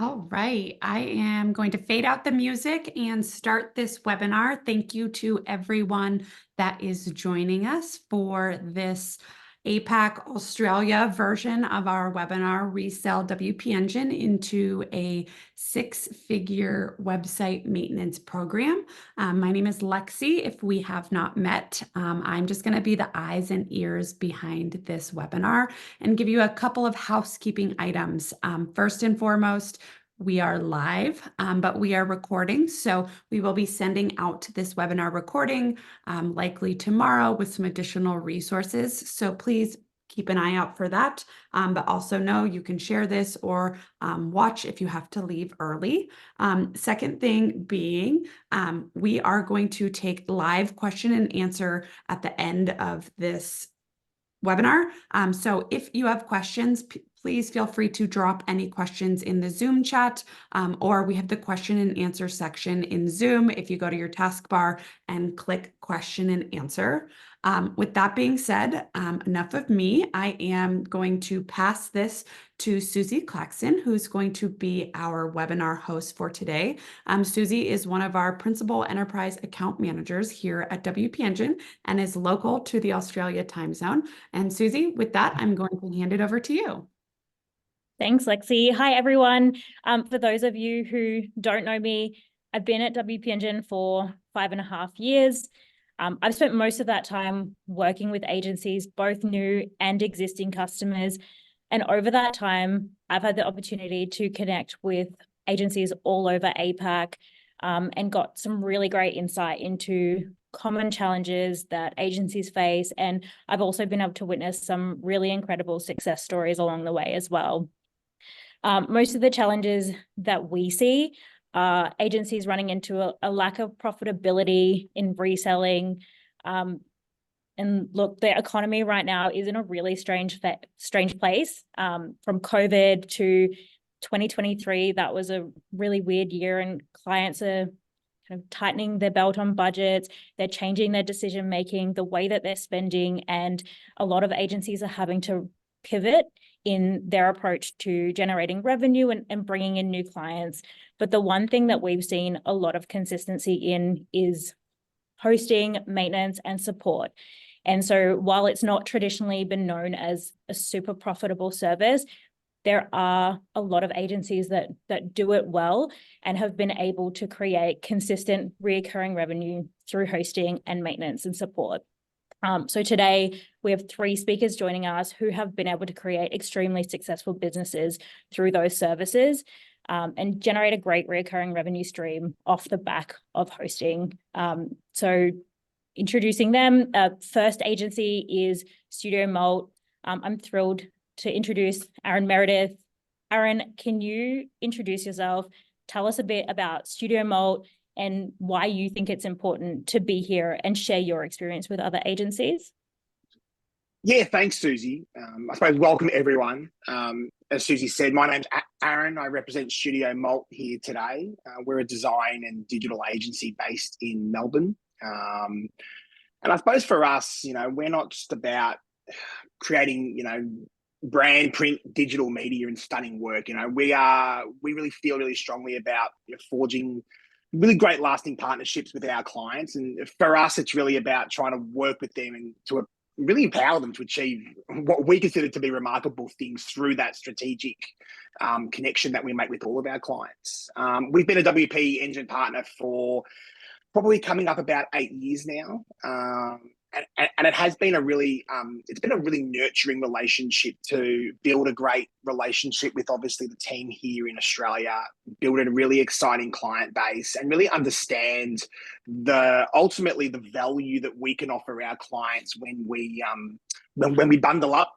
All right, I am going to fade out the music and start this webinar. Thank you to everyone that is joining us for this APAC Australia version of our webinar, Resell WP Engine into a six-figure website maintenance program. My name is Lexi. If we have not met, I'm just going to be the eyes and ears behind this webinar and give you a couple of housekeeping items. First and foremost, we are live, but we are recording. So we will be sending out this webinar recording likely tomorrow with some additional resources. So please keep an eye out for that. But also know you can share this or watch if you have to leave early. Second thing being, we are going to take live question and answer at the end of this webinar. So if you have questions, please feel free to drop any questions in the Zoom chat, or we have the question and answer section in Zoom if you go to your taskbar and click question and answer. With that being said, enough of me. I am going to pass this to Susie Claxton, who's going to be our webinar host for today. Susie is one of our principal enterprise account managers here at WP Engine and is local to the Australia time zone. And Susie, with that, I'm going to hand it over to you. Thanks, Lexi. Hi, everyone. For those of you who don't know me, I've been at WP Engine for 5.5 years. I've spent most of that time working with agencies, both new and existing customers. And over that time, I've had the opportunity to connect with agencies all over APAC and got some really great insight into common challenges that agencies face. And I've also been able to witness some really incredible success stories along the way as well. Most of the challenges that we see are agencies running into a lack of profitability in reselling. And look, the economy right now is in a really strange place. From COVID to 2023, that was a really weird year, and clients are kind of tightening their belt on budgets. They're changing their decision making, the way that they're spending, and a lot of agencies are having to pivot in their approach to generating revenue and bringing in new clients. But the one thing that we've seen a lot of consistency in is hosting, maintenance, and support. And so while it's not traditionally been known as a super profitable service, there are a lot of agencies that do it well and have been able to create consistent recurring revenue through hosting and maintenance and support. So today we have 3 speakers joining us who have been able to create extremely successful businesses through those services and generate a great recurring revenue stream off the back of hosting. So introducing them, first agency is Studio Malt. I'm thrilled to introduce Aaron Meredith. Aaron, can you introduce yourself? Tell us a bit about Studio Malt and why you think it's important to be here and share your experience with other agencies. Yeah, thanks, Susie. I suppose welcome everyone. As Susie said, my name's Aaron. I represent Studio Malt here today. We're a design and digital agency based in Melbourne. And I suppose for us, we're not just about creating, brand, print, digital media and stunning work. We really feel really strongly about forging really great lasting partnerships with our clients. And for us, it's really about trying to work with them and to really empower them to achieve what we consider to be remarkable things through that strategic connection that we make with all of our clients. We've been a WP Engine partner for probably coming up about 8 years now. And it has been a really nurturing relationship to build a great relationship with obviously the team here in Australia, build a really exciting client base, and really understand ultimately the value that we can offer our clients when we bundle up,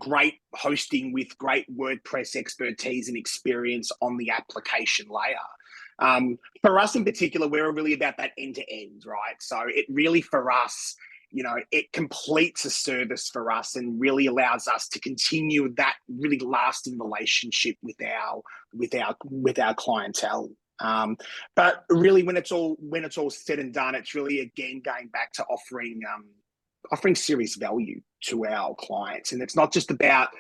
great hosting with great WordPress expertise and experience on the application layer. For us in particular, we're really about that end to end, right? So it really for us, it completes a service for us and really allows us to continue that really lasting relationship with our clientele. But really, when it's all said and done, it's really again going back to offering serious value to our clients, and it's not just about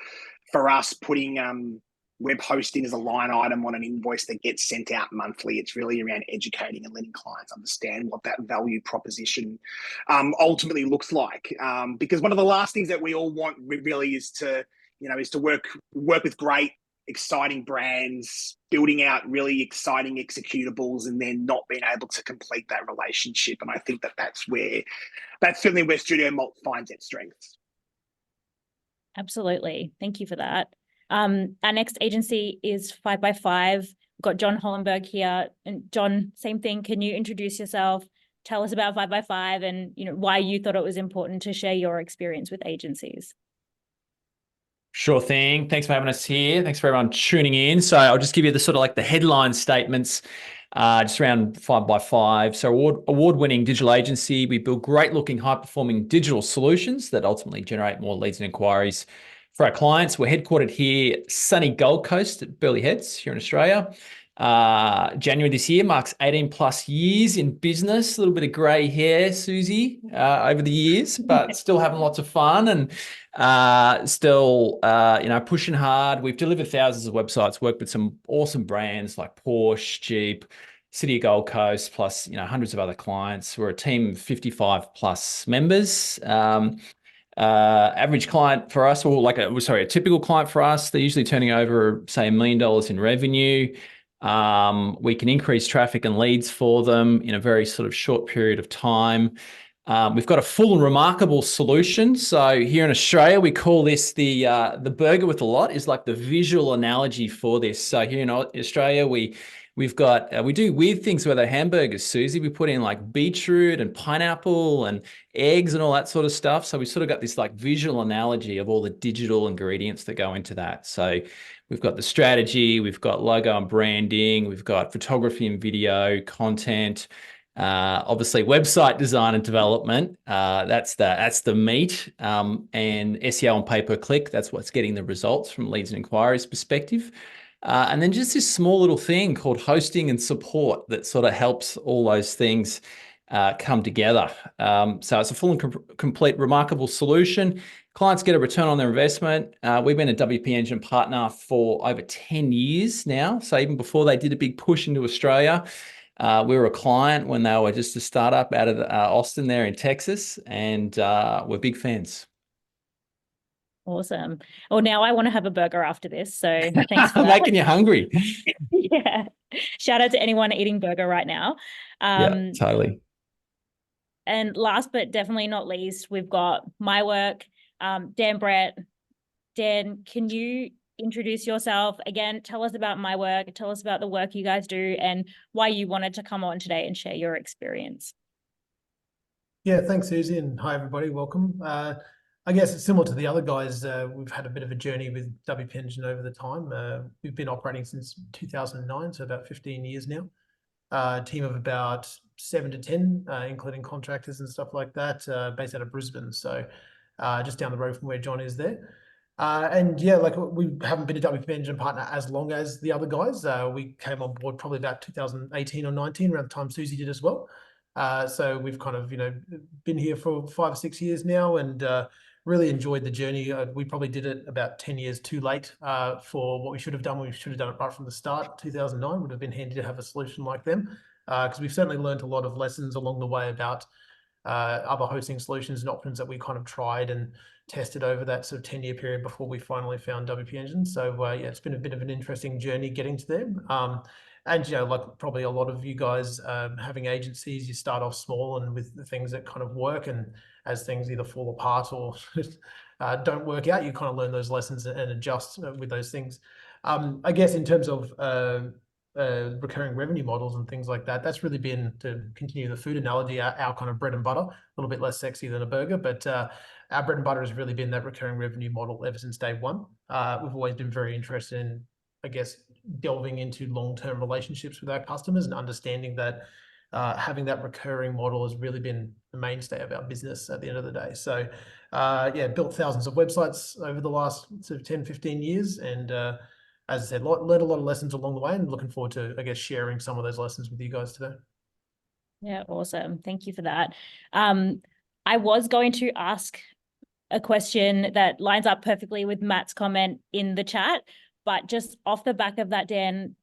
for us putting web hosting is a line item on an invoice that gets sent out monthly. It's really around educating and letting clients understand what that value proposition ultimately looks like. Because one of the last things that we all want really is to work with great, exciting brands, building out really exciting executables, and then not being able to complete that relationship. And I think that's certainly where Studio Malt finds its strengths. Absolutely. Thank you for that. Our next agency is 5x5. We've got John Hollenberg here. And John, same thing. Can you introduce yourself? Tell us about 5x5 and why you thought it was important to share your experience with agencies. Sure thing. Thanks for having us here. Thanks for everyone tuning in. So I'll just give you the sort of like the headline statements just around 5x5. So award-winning digital agency. We build great looking, high-performing digital solutions that ultimately generate more leads and inquiries for our clients. We're headquartered here, sunny Gold Coast at Burleigh Heads here in Australia. January this year marks 18 plus years in business. A little bit of grey hair, Susie, over the years, but still having lots of fun and still, pushing hard. We've delivered thousands of websites, worked with some awesome brands like Porsche, Jeep, City of Gold Coast, plus hundreds of other clients. We're a team of 55 plus members. Average client for us, or a typical client for us, they're usually turning over, say, $1 million in revenue. We can increase traffic and leads for them in a very sort of short period of time. We've got a full and remarkable solution. So here in Australia, we call this the burger with a lot is like the visual analogy for this. So here in Australia, we do weird things with our hamburgers, Susie. We put in like beetroot and pineapple and eggs and all that sort of stuff. So we sort of got this like visual analogy of all the digital ingredients that go into that. So we've got the strategy, we've got logo and branding, we've got photography and video, content, obviously website design and development. That's the meat, and SEO and pay-per-click. That's what's getting the results from leads and inquiries perspective. And then just this small little thing called hosting and support that sort of helps all those things come together. So it's a full and complete, remarkable solution. Clients get a return on their investment. We've been a WP Engine partner for over 10 years now. So even before they did a big push into Australia, we were a client when they were just a startup out of Austin there in Texas, and we're big fans. Awesome. Well, now I want to have a burger after this. So thanks for that. Making you hungry. Yeah. Shout out to anyone eating burger right now. Yeah, totally. And last but definitely not least, we've got my work. Dan Brett. Dan, can you introduce yourself again? Tell us about my work. Tell us about the work you guys do and why you wanted to come on today and share your experience. Yeah, thanks, Susie, and hi, everybody. Welcome. I guess it's similar to the other guys. We've had a bit of a journey with WP Engine over the time. We've been operating since 2009, so about 15 years now. A team of about 7 to 10, including contractors and stuff like that, based out of Brisbane. So just down the road from where John is there. And yeah, like we haven't been a WP Engine partner as long as the other guys. We came on board probably about 2018 or 19, around the time Susie did as well. So we've kind of, been here for 5 or 6 years now, and really enjoyed the journey. We probably did it about 10 years too late for what we should have done. We should have done it right from the start. 2009 would have been handy to have a solution like them, because we've certainly learned a lot of lessons along the way about other hosting solutions and options that we kind of tried and tested over that sort of 10-year period before we finally found WP Engine. So yeah, it's been a bit of an interesting journey getting to them. And like probably a lot of you guys having agencies, you start off small and with the things that kind of work, and as things either fall apart or don't work out, you kind of learn those lessons and adjust with those things. I guess in terms of recurring revenue models and things like that, that's really been, to continue the food analogy, our kind of bread and butter. A little bit less sexy than a burger, but our bread and butter has really been that recurring revenue model ever since day one. We've always been very interested in, I guess, delving into long-term relationships with our customers and understanding that having that recurring model has really been the mainstay of our business at the end of the day. So yeah, built thousands of websites over the last sort of 10, 15 years. And as I said, learned a lot of lessons along the way, and looking forward to, I guess, sharing some of those lessons with you guys today. Yeah, awesome. Thank you for that. I was going to ask a question that lines up perfectly with Matt's comment in the chat, But just off the back of that, Dan,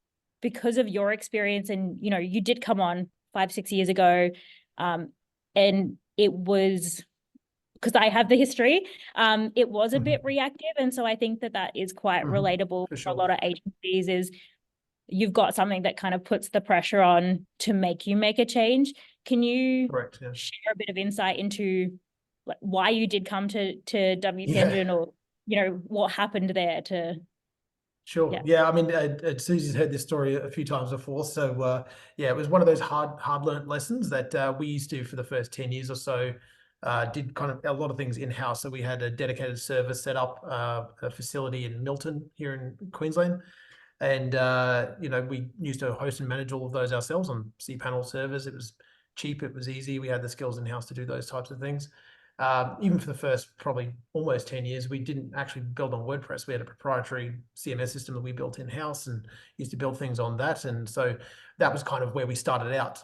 because of your experience, and you did come on 5-6 years ago, and it was because I have the history, it was a bit reactive. And so I think that is quite relatable for sure. a lot of agencies, is you've got something that kind of puts the pressure on to make you make a change. Can you Correct, yeah. share a bit of insight into like why you did come to WP Yeah. Engine, or what happened there to Sure. Yeah. I mean, Susie's heard this story a few times before. So, yeah, it was one of those hard learned lessons that we used to, for the first 10 years or so, did kind of a lot of things in-house. So we had a dedicated server set up, a facility in Milton here in Queensland. And, we used to host and manage all of those ourselves on cPanel servers. It was cheap. It was easy. We had the skills in-house to do those types of things. Even for the first probably almost 10 years, we didn't actually build on WordPress. We had a proprietary CMS system that we built in-house and used to build things on that. And so that was kind of where we started out.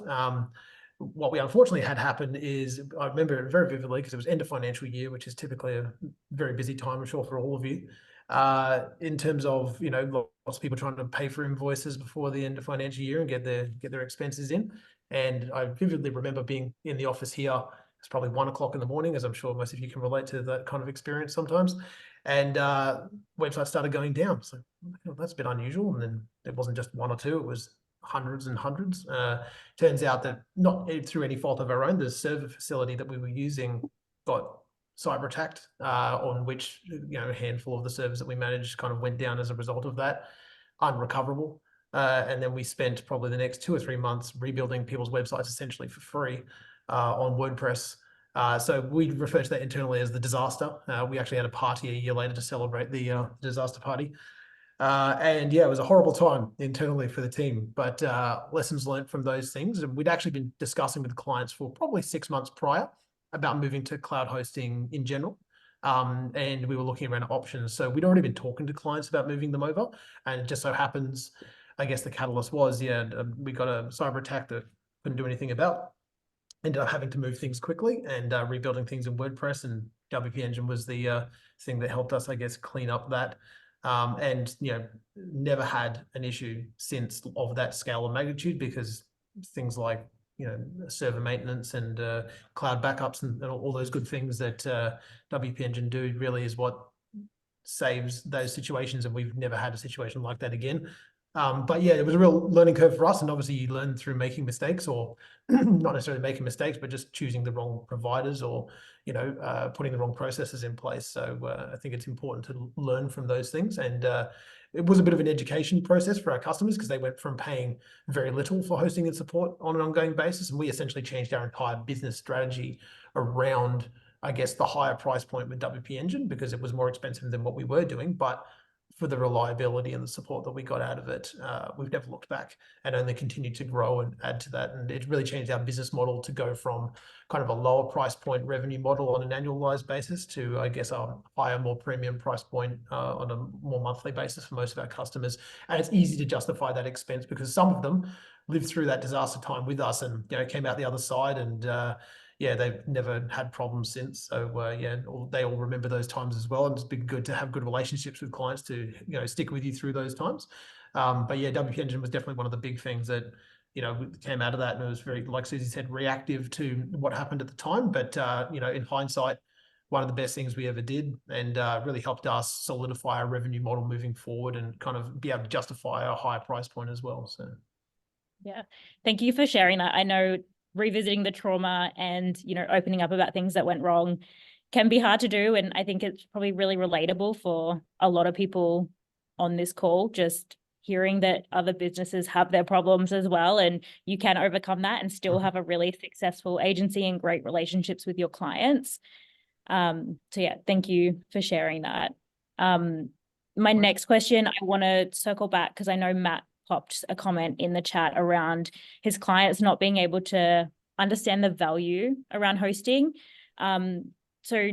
What we unfortunately had happen is, I remember it very vividly because it was end of financial year, which is typically a very busy time, I'm sure, for all of you. In terms of, lots of people trying to pay for invoices before the end of financial year and get their expenses in. And I vividly remember being in the office here. It's probably 1 o'clock in the morning, as I'm sure most of you can relate to that kind of experience sometimes. And websites started going down. So that's a bit unusual. And then it wasn't just one or two, it was hundreds and hundreds. Turns out that not through any fault of our own, the server facility that we were using got cyber attacked, on which a handful of the servers that we managed kind of went down as a result of that, unrecoverable. And then we spent probably the next 2 or 3 months rebuilding people's websites essentially for free on WordPress. So we refer to that internally as the disaster. We actually had a party a year later to celebrate the disaster party. And yeah, it was a horrible time internally for the team, but lessons learned from those things. And we'd actually been discussing with clients for probably 6 months prior about moving to cloud hosting in general. And we were looking around at options. So we'd already been talking to clients about moving them over. And it just so happens, I guess the catalyst was, we got a cyber attack that couldn't do anything about. Ended up having to move things quickly and rebuilding things in WordPress, and WP Engine was the thing that helped us, I guess, clean up that. And never had an issue since of that scale of magnitude, because things like server maintenance and cloud backups and all those good things that WP Engine do really is what saves those situations, and we've never had a situation like that again. But yeah, it was a real learning curve for us, and obviously you learn through making mistakes, or not necessarily making mistakes, but just choosing the wrong providers, or putting the wrong processes in place. So I think it's important to learn from those things, and it was a bit of an education process for our customers, because they went from paying very little for hosting and support on an ongoing basis, and we essentially changed our entire business strategy around, I guess, the higher price point with WP Engine, because it was more expensive than what we were doing. But for the reliability and the support that we got out of it, we've never looked back, and only continued to grow and add to that. And it really changed our business model to go from kind of a lower price point revenue model on an annualized basis to, I guess, a higher, more premium price point on a more monthly basis for most of our customers. And it's easy to justify that expense, because some of them lived through that disaster time with us and came out the other side, and yeah, they've never had problems since. So yeah, they all remember those times as well. And it's been good to have good relationships with clients to stick with you through those times. But yeah, WP Engine was definitely one of the big things that came out of that, and it was very, like Susie said, reactive to what happened at the time. But in hindsight, one of the best things we ever did, and really helped us solidify our revenue model moving forward, and kind of be able to justify a higher price point as well. So yeah, thank you for sharing that. I know revisiting the trauma and opening up about things that went wrong can be hard to do, and I think it's probably really relatable for a lot of people on this call, just hearing that other businesses have their problems as well, and you can overcome that and still have a really successful agency and great relationships with your clients. So yeah, thank you for sharing that. My next question, I want to circle back, because I know Matt popped a comment in the chat around his clients not being able to understand the value around hosting. So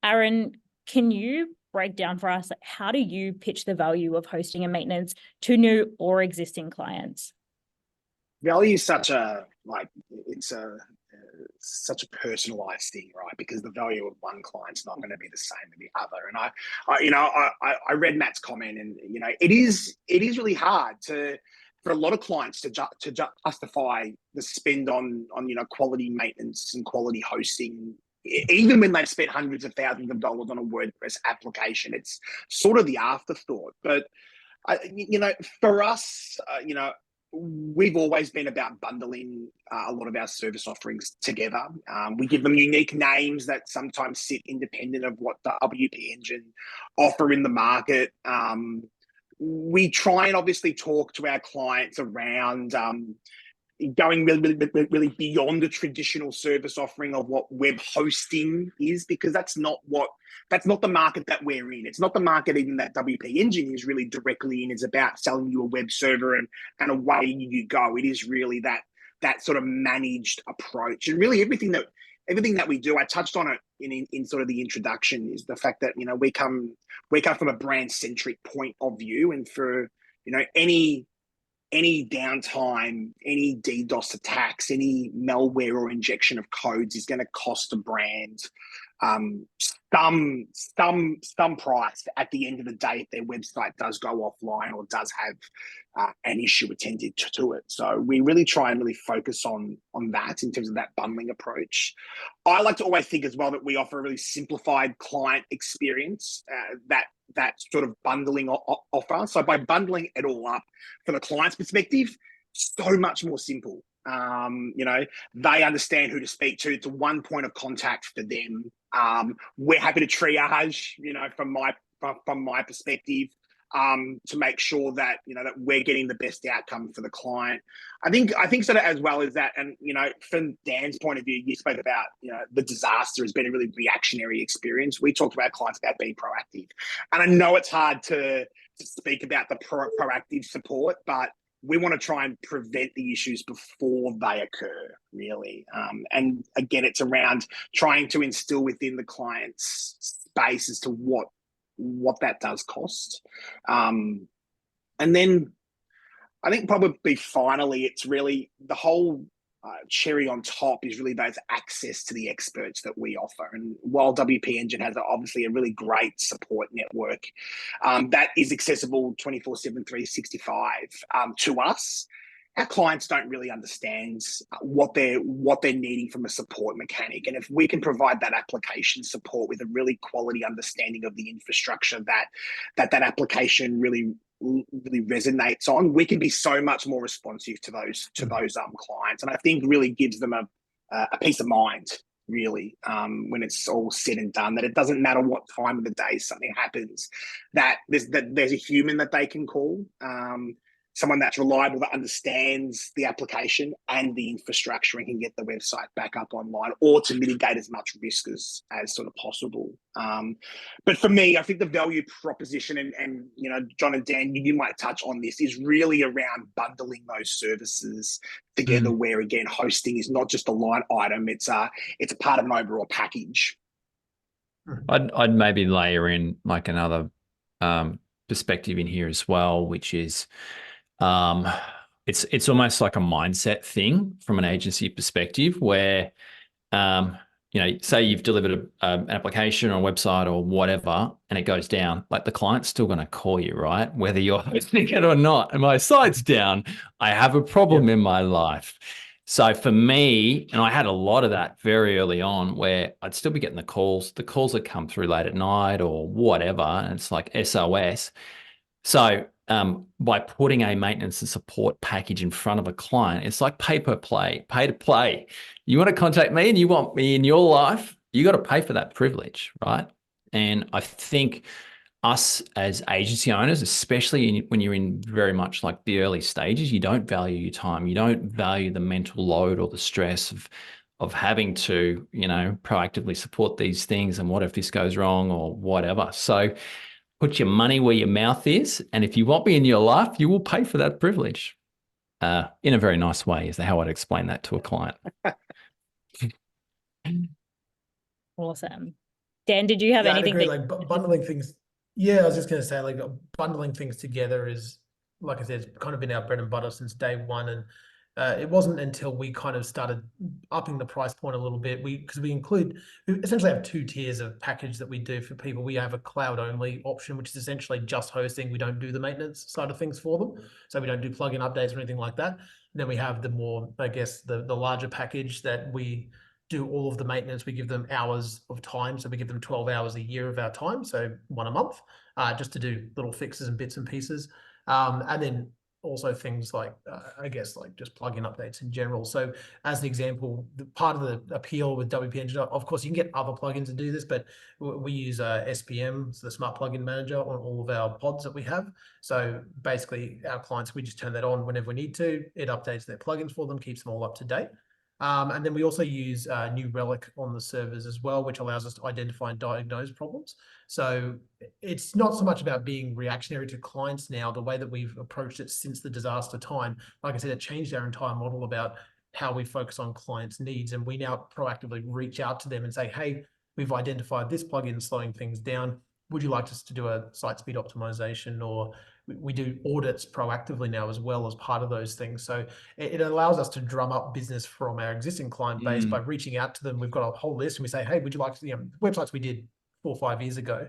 Aaron, can you break down for us, how do you pitch the value of hosting and maintenance to new or existing clients? Value is such a, it's such a personalized thing, right? Because the value of one client's not going to be the same as the other. And I read Matt's comment, and it is really hard for a lot of clients to justify the spend on quality maintenance and quality hosting, even when they've spent hundreds of thousands of dollars on a WordPress application. It's sort of the afterthought. But for us, we've always been about bundling a lot of our service offerings together. We give them unique names that sometimes sit independent of what the WP Engine offer in the market. We try and obviously talk to our clients around going really beyond the traditional service offering of what web hosting is, because that's not the market that we're in. It's not the market even that WP Engine is really directly in. It's about selling you a web server and away you go. It is really that sort of managed approach. And really everything that we do, I touched on it in sort of the introduction, is the fact that we come from a brand centric point of view, and for any downtime, any DDoS attacks, any malware or injection of codes is going to cost a brand some price at the end of the day if their website does go offline or does have an issue attended to it. So we really try and really focus on that in terms of that bundling approach. I like to always think as well that we offer a really simplified client experience, that sort of bundling offer. So by bundling it all up from the client's perspective, so much more simple. They understand who to speak to. It's one point of contact for them. We're happy to triage, from my perspective, to make sure that that we're getting the best outcome for the client. I think sort of as well as that, and from Dan's point of view, you spoke about the disaster has been a really reactionary experience. We talked to our clients about being proactive, and I know it's hard to speak about the proactive support, but we want to try and prevent the issues before they occur, really. And again, it's around trying to instill within the client's space as to what that does cost. And then I think probably finally, it's really the whole cherry on top is really those access to the experts that we offer. And while WP Engine has obviously a really great support network that is accessible 24/7, 365 to us, our clients don't really understand what they're needing from a support mechanic. And if we can provide that application support with a really quality understanding of the infrastructure that application really resonates on, we can be so much more responsive to those clients, and I think really gives them a peace of mind, really, when it's all said and done, that it doesn't matter what time of the day something happens, that there's a human that they can call, someone that's reliable, that understands the application and the infrastructure and can get the website back up online, or to mitigate as much risk as sort of possible. But for me, I think the value proposition, and John and Dan, you might touch on this, is really around bundling those services together, where again, hosting is not just a line item; it's a part of an overall package. I'd maybe layer in like another perspective in here as well, which is it's almost like a mindset thing from an agency perspective, where say you've delivered an application or a website or whatever, and it goes down, like the client's still going to call you, right? Whether you're hosting it or not. And my site's down, I have a problem in my life. So for me, and I had a lot of that very early on, where I'd still be getting the calls that come through late at night or whatever, and it's like SOS. So by putting a maintenance and support package in front of a client, it's like pay to play. You want to contact me and you want me in your life, you got to pay for that privilege, right? And I think us as agency owners, especially when you're in very much like the early stages, you don't value your time. You don't value the mental load or the stress of having to, proactively support these things. And what if this goes wrong or whatever? So put your money where your mouth is. And if you want me in your life, you will pay for that privilege in a very nice way, is how I'd explain that to a client. Awesome. Dan, did you have anything? I'd agree, like bundling things. Yeah, I was just going to say, like, bundling things together is, like I said, it's kind of been our bread and butter since day one. It wasn't until we kind of started upping the price point a little bit. We essentially have 2 tiers of package that we do for people. We have a cloud only option, which is essentially just hosting. We don't do the maintenance side of things for them. So we don't do plugin updates or anything like that. And then we have the more, I guess, the larger package that we do all of the maintenance. We give them hours of time. So we give them 12 hours a year of our time. So 1 a month, just to do little fixes and bits and pieces. And then also things like, I guess, like just plugin updates in general. So as an example, the part of the appeal with WP Engine, of course, you can get other plugins to do this, but we use SPM, so the Smart Plugin Manager, on all of our pods that we have. So basically our clients, we just turn that on whenever we need to. It updates their plugins for them, keeps them all up to date. And then we also use New Relic on the servers as well, which allows us to identify and diagnose problems. So it's not so much about being reactionary to clients now. The way that we've approached it since the disaster time, like I said, it changed our entire model about how we focus on clients' needs. And we now proactively reach out to them and say, hey, we've identified this plugin slowing things down. Would you like us to do a site speed optimization? Or we do audits proactively now as well as part of those things. So it allows us to drum up business from our existing client base by reaching out to them. We've got a whole list and we say, hey, would you like to, websites we did 4 or 5 years ago,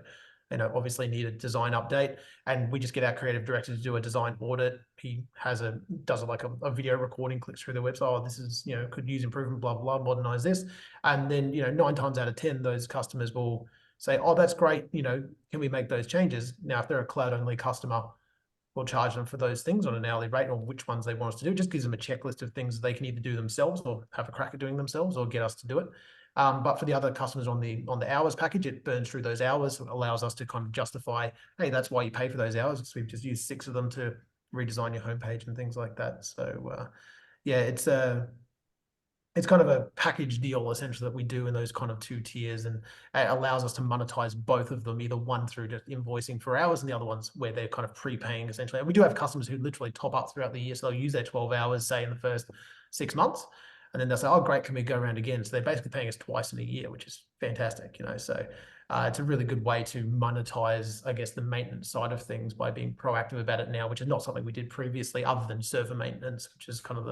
obviously need a design update, and we just get our creative director to do a design audit. He does like a video recording, clicks through the website. Oh, this is, could use improvement, blah, blah, modernize this. And then, 9 times out of 10, those customers will say, oh, that's great. Can we make those changes? Now, if they're a cloud only customer, we'll charge them for those things on an hourly rate, or which ones they want us to do. It just gives them a checklist of things they can either do themselves or have a crack at doing themselves or get us to do it. But for the other customers on the hours package, it burns through those hours. So it allows us to kind of justify, hey, that's why you pay for those hours, because we've just used 6 of them to redesign your homepage and things like that. So yeah, it's kind of a package deal essentially that we do in those kind of 2 tiers, and it allows us to monetize both of them, either one through just invoicing for hours and the other ones where they're kind of prepaying essentially. And we do have customers who literally top up throughout the year. So they'll use their 12 hours, say in the first 6 months, and then they'll say, oh, great, can we go around again? So they're basically paying us twice in a year, which is fantastic, So it's a really good way to monetize, I guess, the maintenance side of things by being proactive about it now, which is not something we did previously other than server maintenance, which is kind of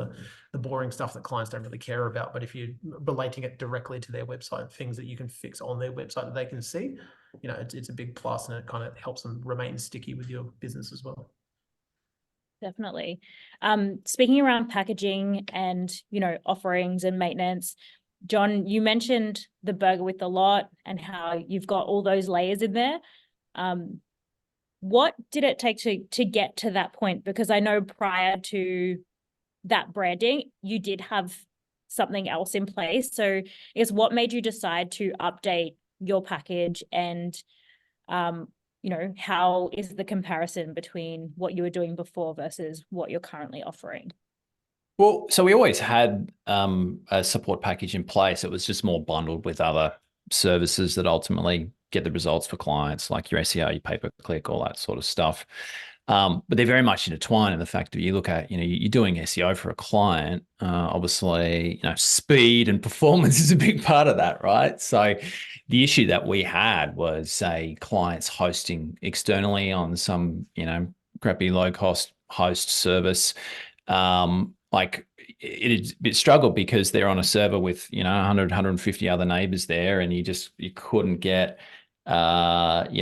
the boring stuff that clients don't really care about. But if you're relating it directly to their website, things that you can fix on their website that they can see, it's a big plus, and it kind of helps them remain sticky with your business as well. Definitely. Speaking around packaging and, offerings and maintenance, John, you mentioned the burger with the lot and how you've got all those layers in there. What did it take to get to that point? Because I know prior to that branding, you did have something else in place. So I guess what made you decide to update your package, and how is the comparison between what you were doing before versus what you're currently offering? Well, so we always had a support package in place. It was just more bundled with other services that ultimately get the results for clients, like your SEO, your pay-per-click, all that sort of stuff. But they're very much intertwined in the fact that you look at, you're doing SEO for a client. Obviously, speed and performance is a big part of that, right? So the issue that we had was, say, clients hosting externally on some, crappy low-cost host service. It struggled because they're on a server with 100, 150 other neighbors there, and you couldn't get your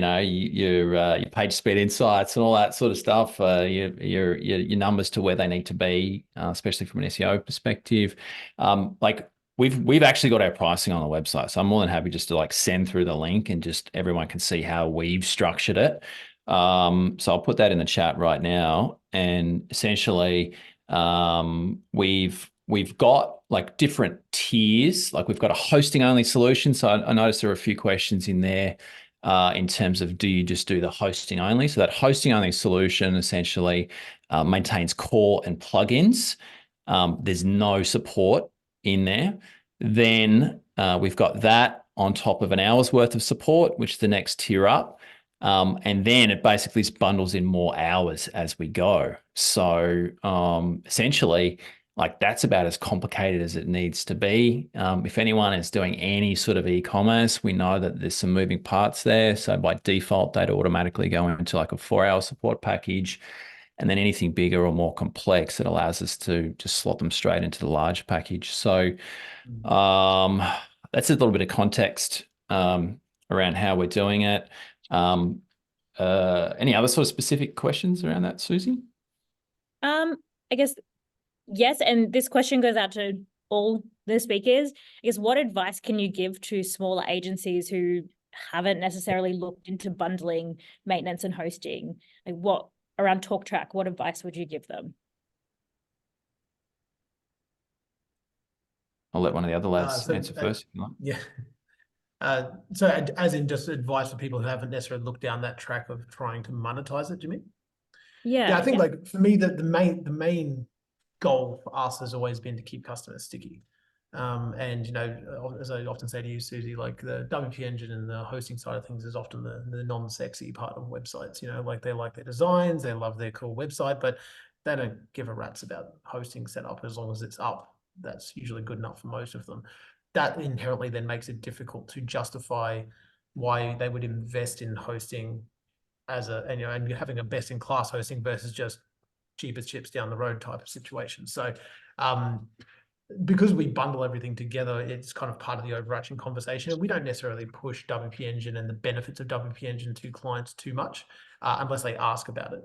page speed insights and all that sort of stuff, your numbers to where they need to be, especially from an SEO perspective. We've actually got our pricing on the website, so I'm more than happy just to send through the link and just everyone can see how we've structured it. So I'll put that in the chat right now, and essentially we've got different tiers. We've got a hosting only solution. So I noticed there are a few questions in there in terms of, do you just do the hosting only? So that hosting only solution essentially maintains core and plugins. There's no support in there. Then we've got that on top of an hour's worth of support, which is the next tier up. And then it basically bundles in more hours as we go. So essentially, that's about as complicated as it needs to be. If anyone is doing any sort of e-commerce, we know that there's some moving parts there. So by default, they'd automatically go into a 4-hour support package. And then anything bigger or more complex, it allows us to just slot them straight into the large package. So that's a little bit of context around how we're doing it. Any other sort of specific questions around that, Susie? I guess, yes. And this question goes out to all the speakers. I guess, what advice can you give to smaller agencies who haven't necessarily looked into bundling maintenance and hosting? Like, what around TalkTrack, what advice would you give them? I'll let one of the other lads answer first. Yeah. So as in just advice for people who haven't necessarily looked down that track of trying to monetize it, do you mean? Yeah. I think like for me, the main goal for us has always been to keep customers sticky. And, you know, as I often say to you, Susie, like the WP Engine and the hosting side of things is often the non-sexy part of websites. You know, like they like their designs, they love their cool website, but they don't give a rat's about hosting setup. As long as it's up, that's usually good enough for most of them. That inherently then makes it difficult to justify why they would invest in hosting as and you're having a best-in-class hosting versus just cheapest chips down the road type of situation. So because we bundle everything together, it's kind of part of the overarching conversation. And we don't necessarily push WP Engine and the benefits of WP Engine to clients too much unless they ask about it.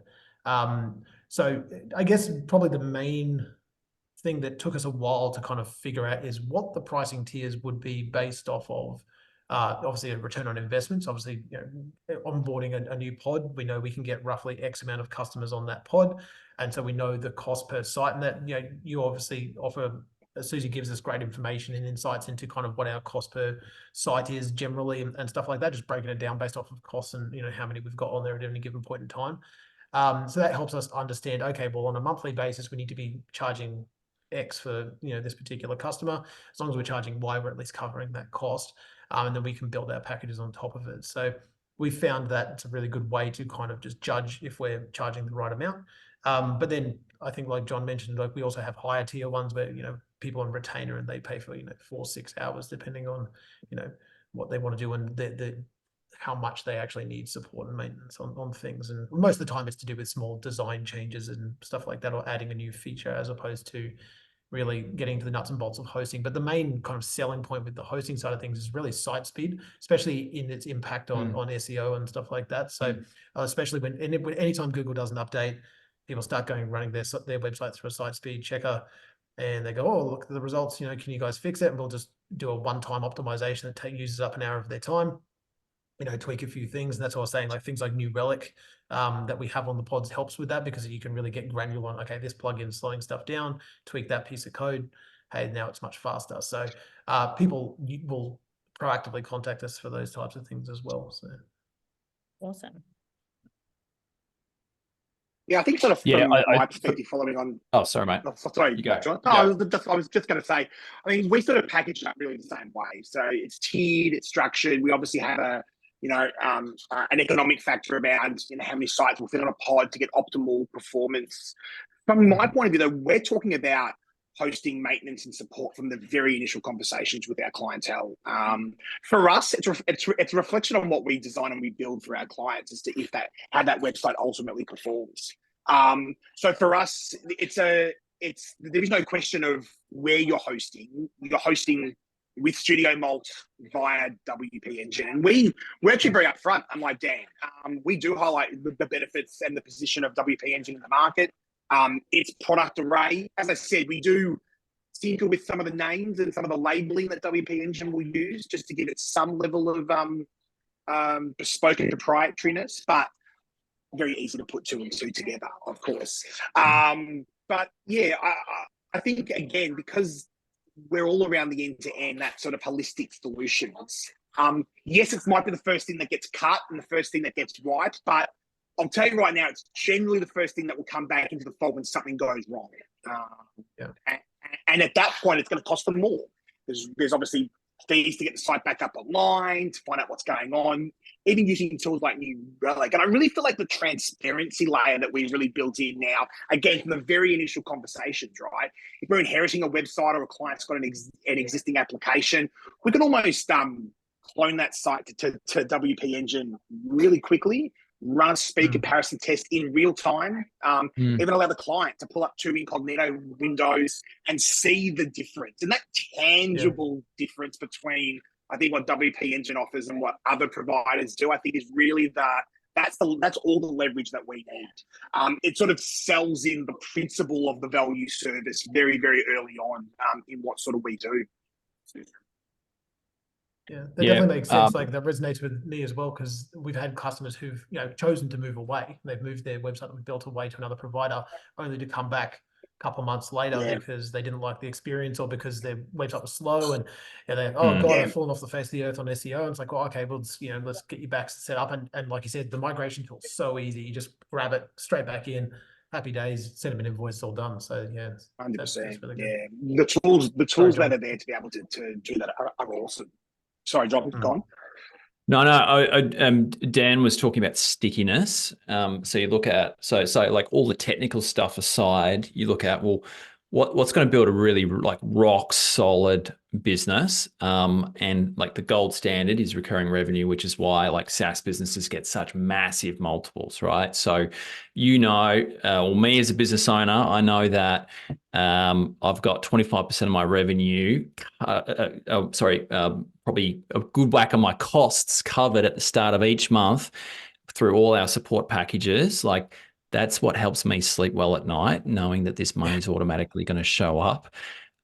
So I guess probably the main thing that took us a while to kind of figure out is what the pricing tiers would be based off of. Obviously a return on investments. Obviously, you know, onboarding a new pod, we know we can get roughly X amount of customers on that pod, and so we know the cost per site. And that, you know, you obviously offer. Susie gives us great information and insights into kind of what our cost per site is generally and stuff like that. Just breaking it down based off of costs and, you know, how many we've got on there at any given point in time. So that helps us understand. Okay, well, on a monthly basis, we need to be charging X for, you know, this particular customer. As long as we're charging Y, we're at least covering that cost. And then we can build our packages on top of it. So we found that it's a really good way to kind of just judge if we're charging the right amount. But then I think, like John mentioned, like we also have higher tier ones where, you know, people on retainer and they pay for, you know, 4 or 6 hours, depending on, you know, what they want to do and how much they actually need support and maintenance on things. And most of the time it's to do with small design changes and stuff like that, or adding a new feature as opposed to really getting to the nuts and bolts of hosting. But the main kind of selling point with the hosting side of things is really site speed, especially in its impact on SEO and stuff like that. So especially when anytime Google does an update, people start running their website through a site speed checker, and they go, oh, look at the results, you know, can you guys fix it? And we'll just do a one-time optimization that uses up an hour of their time, you know, tweak a few things. And that's what I was saying, like things like New Relic that we have on the pods helps with that, because you can really get granular on, okay, this plugin is slowing stuff down, tweak that piece of code. Hey, now it's much faster. So people will proactively contact us for those types of things as well. So Awesome. Yeah, I think sort of from my perspective, following on. Oh, sorry, mate. Oh, sorry, you go. John. You I go. was just going to say, I mean, we sort of package that really the same way. So it's tiered, it's structured. We obviously have an economic factor about, you know, how many sites will fit on a pod to get optimal performance. From my point of view, though, we're talking about hosting, maintenance, and support from the very initial conversations with our clientele. For us, it's a reflection on what we design and we build for our clients as to how that website ultimately performs. So for us, there is no question of where you're hosting. You're hosting with Studio Malt via WP Engine, and we're actually very upfront. Unlike Dan, we do highlight the benefits and the position of WP Engine in the market. Its product array, as I said, we do tinker with some of the names and some of the labeling that WP Engine will use just to give it some level of bespoke and proprietariness, but very easy to put 2 and 2 together, of course. But yeah, I think, again, because we're all around the end-to-end, that sort of holistic solutions. Yes, it might be the first thing that gets cut and the first thing that gets wiped, but I'll tell you right now, it's generally the first thing that will come back into the fold when something goes wrong. And at that point, it's going to cost them more. There's obviously fees to get the site back up online, to find out what's going on, even using tools like New Relic. And I really feel like the transparency layer that we really built in now, again, from the very initial conversations, right? If we're inheriting a website or a client's got an existing application, we can almost clone that site to WP Engine really quickly run a speed comparison test in real time, Mm. even allow the client to pull up 2 incognito windows and see the difference. And that tangible difference between, I think, what WP Engine offers and what other providers do, I think is really that's all the leverage that we need. It sort of sells in the principle of the value service very, very early on in what sort of we do. Yeah, that definitely makes sense. Like that resonates with me as well, because we've had customers who've chosen to move away. They've moved their website that we built away to another provider, only to come back a couple of months later because they didn't like the experience or because their website was slow, and they're I've fallen off the face of the earth on SEO. And it's like, well, okay, well, let's get you back set up. And like you said, the migration tool's so easy. You just grab it straight back in. Happy days, send them an invoice, all done. So yeah, 100%. Really good. The tools that are there to be able to do that are awesome. Sorry, John, go on. No. Dan was talking about stickiness. So you look at so like all the technical stuff aside, you look at, well, what's going to build a really like rock solid business. And like the gold standard is recurring revenue, which is why like SaaS businesses get such massive multiples, right? So, or me as a business owner, I know that I've got 25% of my revenue, probably a good whack of my costs covered at the start of each month through all our support packages. Like that's what helps me sleep well at night, knowing that this money is automatically going to show up.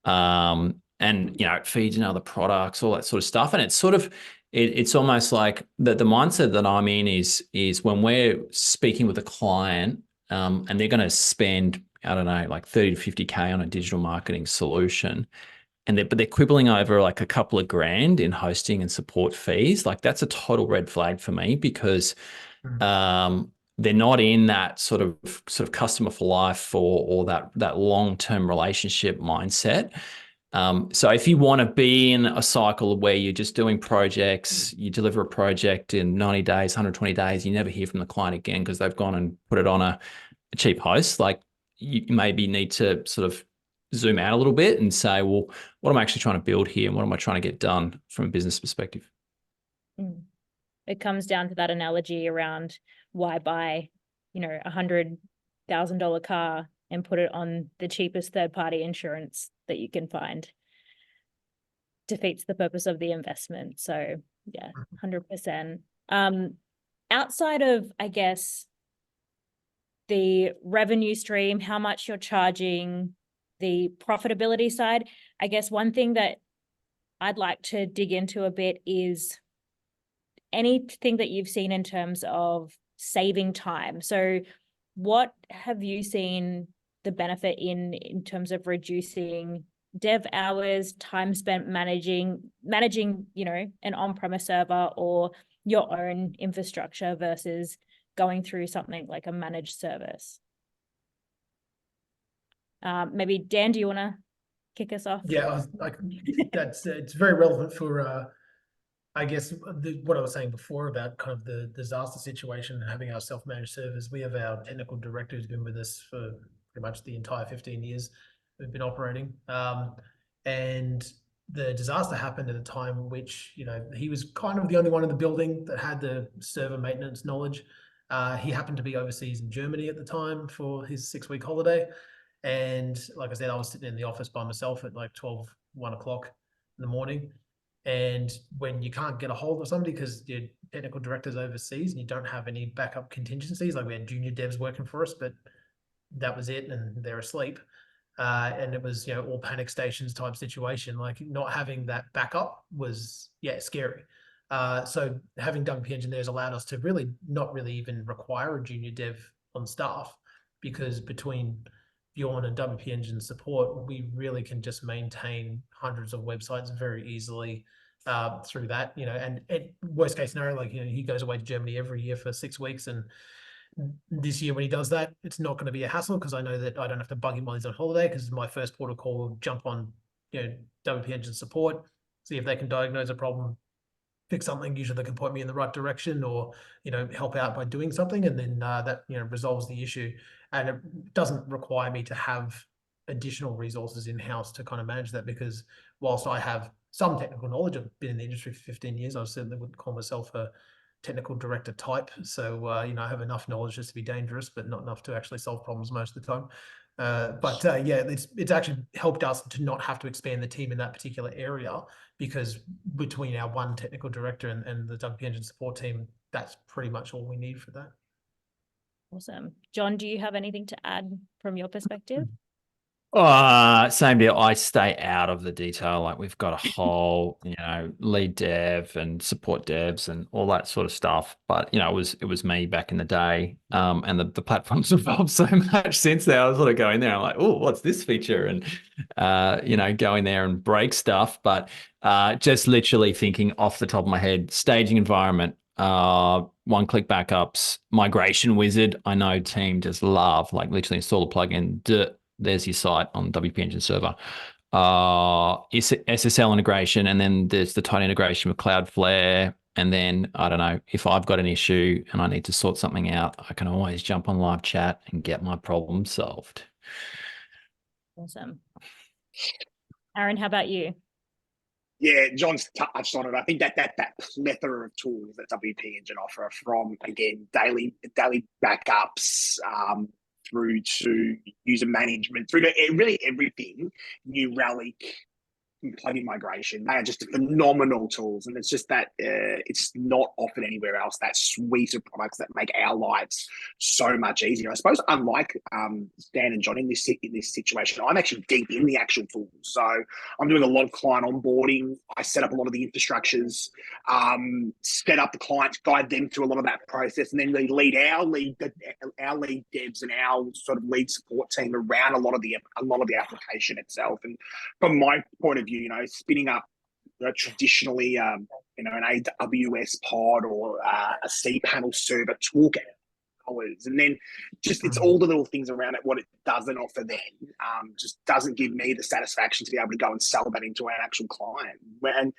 And it feeds in other products, all that sort of stuff. And it's sort of, it's almost like the mindset that I'm in is when we're speaking with a client, and they're going to spend, I don't know, like 30 to 50K on a digital marketing solution. But they're quibbling over like a couple of grand in hosting and support fees. Like that's a total red flag for me, because they're not in that sort of customer for life or that long-term relationship mindset. So if you want to be in a cycle where you're just doing projects, you deliver a project in 90 days, 120 days, you never hear from the client again because they've gone and put it on a cheap host, like you maybe need to sort of zoom out a little bit and say, well, what am I actually trying to build here? And what am I trying to get done from a business perspective? It comes down to that analogy around why buy, $100,000 car and put it on the cheapest third-party insurance that you can find. Defeats the purpose of the investment. So yeah, 100%. Outside of, I guess, the revenue stream, how much you're charging, the profitability side, I guess one thing that I'd like to dig into a bit is anything that you've seen in terms of saving time. So what have you seen the benefit in terms of reducing dev hours, time spent managing, an on-premise server or your own infrastructure versus going through something like a managed service? Maybe Dan, do you want to kick us off? Yeah, it's very relevant for I guess what I was saying before about kind of the disaster situation and having our self-managed servers. We have our technical director who's been with us for pretty much the entire 15 years we've been operating. And the disaster happened at a time in which, he was kind of the only one in the building that had the server maintenance knowledge. He happened to be overseas in Germany at the time for his 6-week holiday. And like I said, I was sitting in the office by myself at like 1 o'clock in the morning. And when you can't get a hold of somebody because your technical director's overseas and you don't have any backup contingencies, like we had junior devs working for us, but that was it, and they're asleep. And it was, all panic stations type situation. Like not having that backup was, scary. So having WP Engine there has allowed us to really not really even require a junior dev on staff, because between Bjorn and WP Engine support, we really can just maintain hundreds of websites very easily through that, and worst case scenario, like, he goes away to Germany every year for 6 weeks. And this year when he does that, it's not going to be a hassle because I know that I don't have to bug him while he's on holiday, because my first port of call will jump on, WP Engine support, see if they can diagnose a problem, fix something. Usually they can point me in the right direction or, help out by doing something. And then that, resolves the issue. And it doesn't require me to have additional resources in-house to kind of manage that, because whilst I have some technical knowledge, I've been in the industry for 15 years, I certainly wouldn't call myself a technical director type. So, I have enough knowledge just to be dangerous, but not enough to actually solve problems most of the time. Yeah, it's actually helped us to not have to expand the team in that particular area, because between our one technical director and the WP Engine support team, that's pretty much all we need for that. Awesome. John, do you have anything to add from your perspective? Same deal. I stay out of the detail. Like, we've got a whole, lead dev and support devs and all that sort of stuff. But it was me back in the day. And the platform's evolved so much since then. I was sort of going there. I'm like, oh, what's this feature? And go in there and break stuff. But just literally thinking off the top of my head, staging environment, one-click backups, migration wizard. I know team just love, like, literally install a plugin. There's your site on WP Engine server. SSL integration, and then there's the tight integration with Cloudflare. And then, I don't know, if I've got an issue and I need to sort something out, I can always jump on live chat and get my problem solved. Awesome. Aaron, how about you? Yeah, John's touched on it. I think that plethora of tools that WP Engine offer, from, again, daily backups, through to user management, through to really everything, New Relic, plugin migration. They are just phenomenal tools, and it's just that it's not offered anywhere else, that suite of products that make our lives so much easier. I suppose, unlike Dan and John in this situation, I'm actually deep in the actual tools. So I'm doing a lot of client onboarding. I set up a lot of the infrastructures, set up the clients, guide them through a lot of that process, and then we lead our lead devs and our sort of lead support team around a lot of the application itself. And from my point of view, spinning up traditionally, an AWS pod or a cPanel server took hours, and then just it's all the little things around it. What it doesn't offer then just doesn't give me the satisfaction to be able to go and sell that into an actual client. And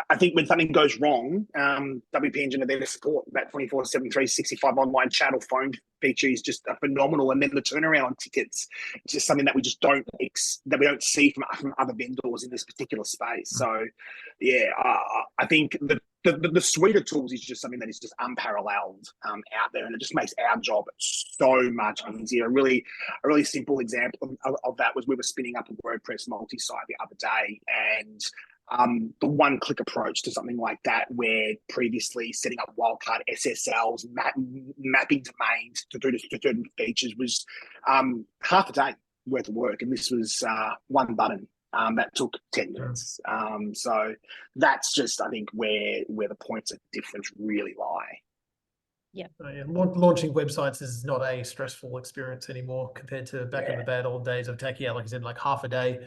I think when something goes wrong, WP Engine are there to support. That 24/7, 365 online chat or phone feature is just phenomenal. And then the turnaround on tickets is just something that we just don't see from other vendors in this particular space. So, yeah, I think the suite of tools is just something that is just unparalleled out there, and it just makes our job so much easier. A really simple example of that was we were spinning up a WordPress multi-site the other day, and the one-click approach to something like that, where previously setting up wildcard SSLs, mapping domains to certain features was half a day worth of work, and this was one button that took 10 minutes. So that's just, I think, where the points of difference really lie. Yeah. Launching websites is not a stressful experience anymore compared to back in the bad old days of taking out, like I said, like half a day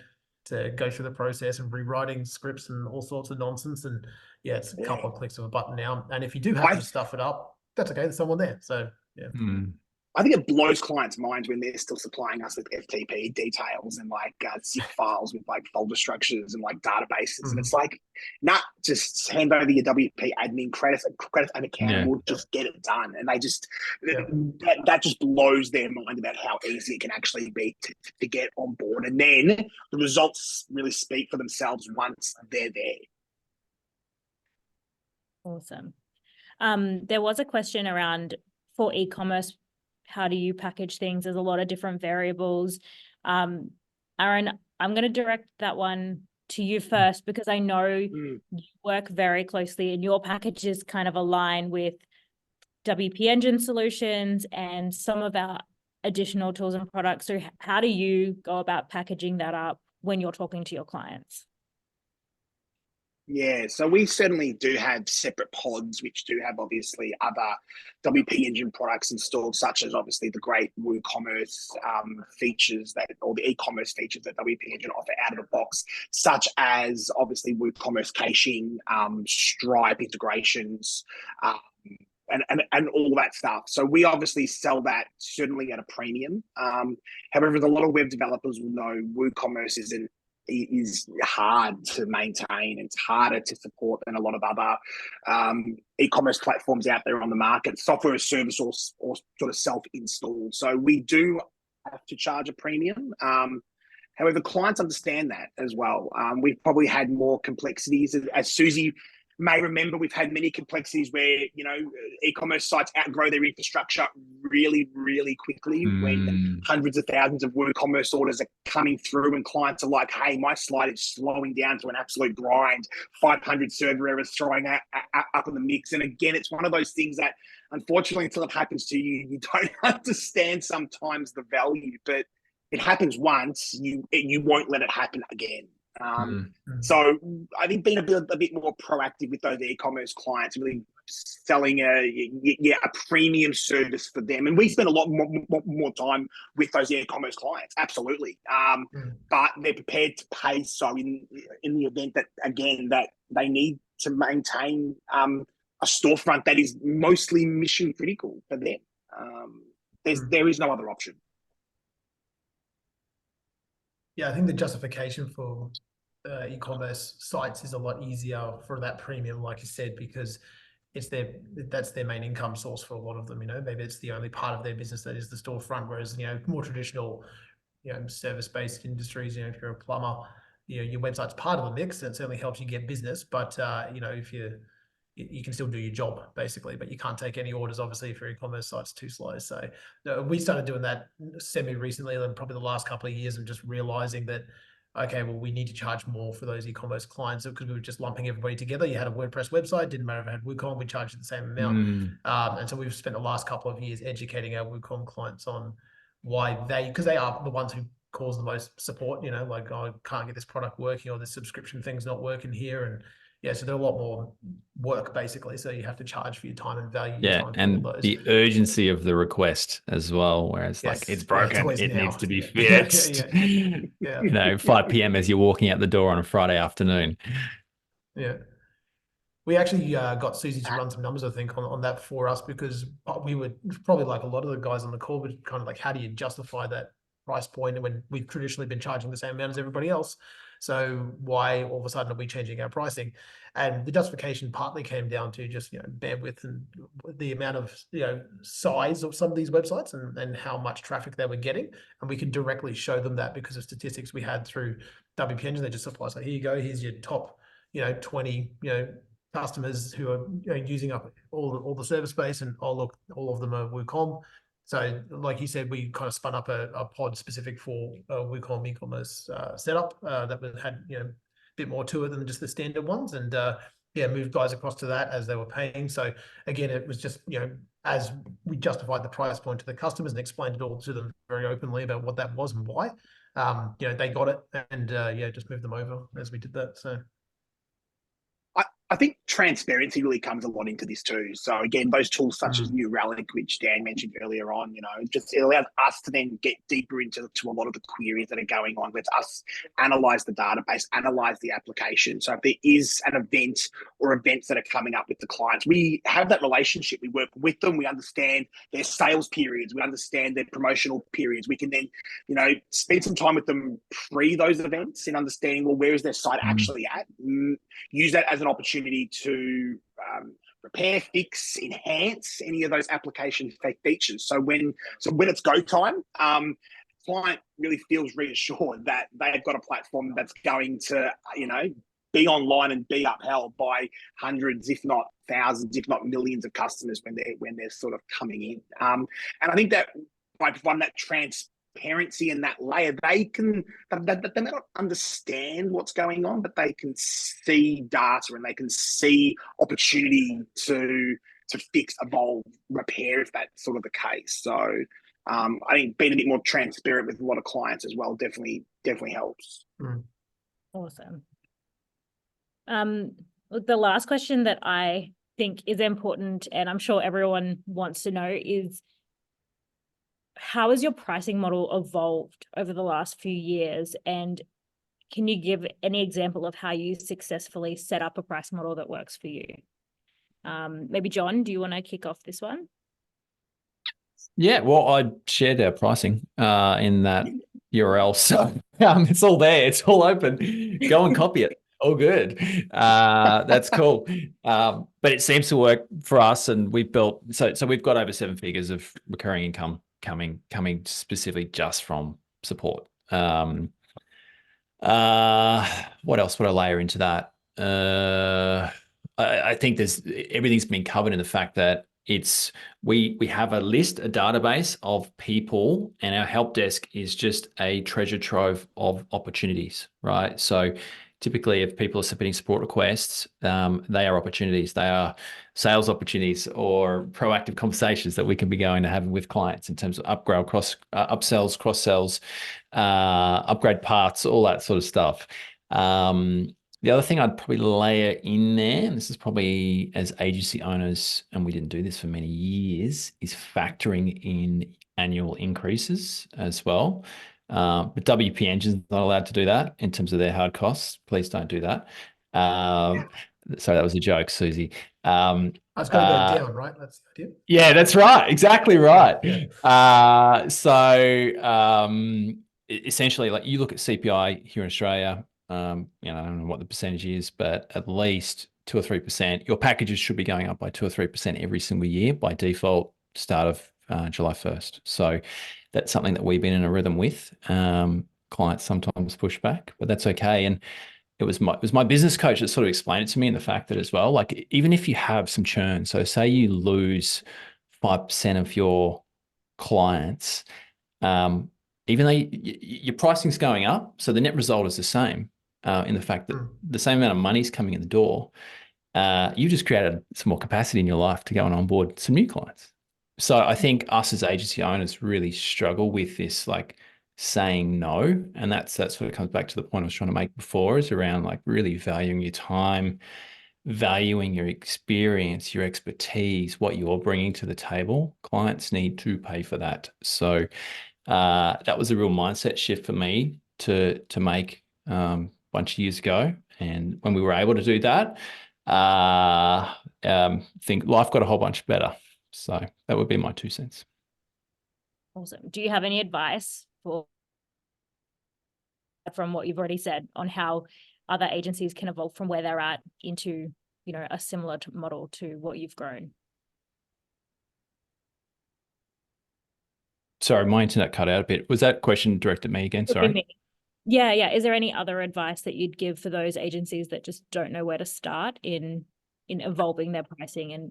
to go through the process and rewriting scripts and all sorts of nonsense. And yeah, it's a couple of clicks of a button now. And if you do have to stuff it up, that's okay. There's someone there. So yeah. I think it blows clients' minds when they're still supplying us with FTP details and like zip files with like folder structures and like databases. And it's like, nah, just hand over your WP admin credits and account, and we'll just get it done. And they just, that just blows their mind about how easy it can actually be to get on board. And then the results really speak for themselves once they're there. Awesome. There was a question around, for e-commerce, how do you package things? There's a lot of different variables. Aaron, I'm going to direct that one to you first, because I know you work very closely and your packages kind of align with WP Engine solutions and some of our additional tools and products. So how do you go about packaging that up when you're talking to your clients? Yeah, so we certainly do have separate pods, which do have obviously other WP Engine products installed, such as obviously the great WooCommerce features or the e-commerce features that WP Engine offer out of the box, such as obviously WooCommerce caching, Stripe integrations, and all that stuff. So we obviously sell that certainly at a premium. However, a lot of web developers will know WooCommerce is hard to maintain. It's harder to support than a lot of other e-commerce platforms out there on the market. Software as service or sort of self-installed. So we do have to charge a premium. However, clients understand that as well. We've probably had more complexities, as Susie may remember, we've had many complexities where, you know, e-commerce sites outgrow their infrastructure really, really quickly when hundreds of thousands of WooCommerce orders are coming through and clients are like, hey, my site is slowing down to an absolute grind, 500 server errors throwing up in the mix. And again, it's one of those things that, unfortunately, until it happens to you, you don't understand sometimes the value, but it happens once, you won't let it happen again. So I think being a bit more proactive with those e-commerce clients, really selling a premium service for them. And we spend a lot more time with those e-commerce clients, absolutely. But they're prepared to pay. So in the event that, again, that they need to maintain a storefront that is mostly mission critical for them, there is no other option. Yeah, I think the justification for e-commerce sites is a lot easier for that premium, like you said, because that's their main income source for a lot of them. You know, maybe it's the only part of their business that is the storefront, whereas, you know, more traditional, you know, service-based industries, you know, if you're a plumber, you know, your website's part of the mix and it certainly helps you get business, but you know, if you can still do your job basically, but you can't take any orders, obviously, if your e-commerce site's too slow. So we started doing that semi-recently, and probably the last couple of years, and just realizing that, okay, well, we need to charge more for those e-commerce clients, because we were just lumping everybody together. You had a WordPress website, didn't matter if it had WooCom, we charged the same amount. And so we've spent the last couple of years educating our WooCom clients on why because they are the ones who cause the most support, you know, like, oh, I can't get this product working, or this subscription thing's not working here. And yeah, so they're a lot more work, basically. So you have to charge for your time and value your time. And those. the urgency of the request as well, where it's like, it's broken, it needs to be fixed. You know, 5 p.m. as you're walking out the door on a Friday afternoon. Yeah. We actually got Susie to run some numbers, I think, on that for us, because we were probably, like a lot of the guys on the call, but kind of like, how do you justify that price point when we've traditionally been charging the same amount as everybody else? So why all of a sudden are we changing our pricing? And the justification partly came down to just, you know, bandwidth and the amount of, you know, size of some of these websites and how much traffic they were getting. And we could directly show them that because of statistics we had through WP Engine. They just supply, so here you go, here's your top, you know, 20, you know, customers who are, you know, using up all the server space, and oh, look, all of them are WooCom. So like you said, we kind of spun up a pod specific for WooCom e-commerce setup that had, you know, a bit more to it than just the standard ones, and yeah, moved guys across to that as they were paying. So again, it was just, you know, as we justified the price point to the customers and explained it all to them very openly about what that was and why, you know, they got it, and yeah, just moved them over as we did that. So I think transparency really comes a lot into this too. So again, those tools such as New Relic, which Dan mentioned earlier on, you know, just it allows us to then get deeper into a lot of the queries that are going on. Lets us analyze the database, analyze the application. So if there is an event or events that are coming up with the clients, we have that relationship. We work with them. We understand their sales periods. We understand their promotional periods. We can then, you know, spend some time with them pre those events in understanding, well, where is their site actually at? Use that as an opportunity to repair, fix, enhance any of those application features. So when it's go time, client really feels reassured that they've got a platform that's going to, you know, be online and be upheld by hundreds, if not thousands, if not millions of customers when they're sort of coming in. And I think that by providing that transparency and that layer, they may not understand what's going on, but they can see data and they can see opportunity to fix, evolve, repair, if that's sort of the case. So I think being a bit more transparent with a lot of clients as well definitely helps. Awesome. The last question that I think is important, and I'm sure everyone wants to know, is how has your pricing model evolved over the last few years? And can you give any example of how you successfully set up a price model that works for you? Maybe John, do you want to kick off this one? Yeah, well, I shared our pricing in that URL. So it's all there. It's all open. Go and copy it. All good. That's cool. But it seems to work for us. And we've built, so we've got over 7 figures of recurring income coming specifically just from support. What else would I layer into that? I think everything's been covered in the fact that we have a list, a database of people, and our help desk is just a treasure trove of opportunities, right? So typically if people are submitting support requests, they are opportunities. They are sales opportunities or proactive conversations that we can be going to have with clients in terms of upsells, cross sells, upgrade parts, all that sort of stuff. The other thing I'd probably layer in there, and this is probably as agency owners, and we didn't do this for many years, is factoring in annual increases as well. But WP Engine's not allowed to do that in terms of their hard costs. Please don't do that. Sorry, that was a joke, Susie. It's got to go down, right? That's the idea. Yeah, that's right. Exactly right. Yeah. Essentially, like you look at CPI here in Australia, I don't know what the percentage is, but at least 2 or 3%. Your packages should be going up by 2 or 3% every single year by default, start of July 1st. So that's something that we've been in a rhythm with. Clients sometimes push back, but that's okay. And it was my business coach that sort of explained it to me, in the fact that as well, like even if you have some churn, so say you lose 5% of your clients, even though your pricing's going up, so the net result is the same, in the fact that the same amount of money's coming in the door, you just created some more capacity in your life to go and onboard some new clients. So I think us as agency owners really struggle with this, like saying no. And that's what it comes back to the point I was trying to make before, is around like really valuing your time, valuing your experience, your expertise, what you're bringing to the table. Clients need to pay for that. So that was a real mindset shift for me to make a bunch of years ago. And when we were able to do that, think life got a whole bunch better. So that would be my 2 cents. Awesome. Do you have any advice from what you've already said on how other agencies can evolve from where they're at into, a similar model to what you've grown? Sorry, my internet cut out a bit. Was that question directed at me again? Sorry. Yeah. Is there any other advice that you'd give for those agencies that just don't know where to start in evolving their pricing and,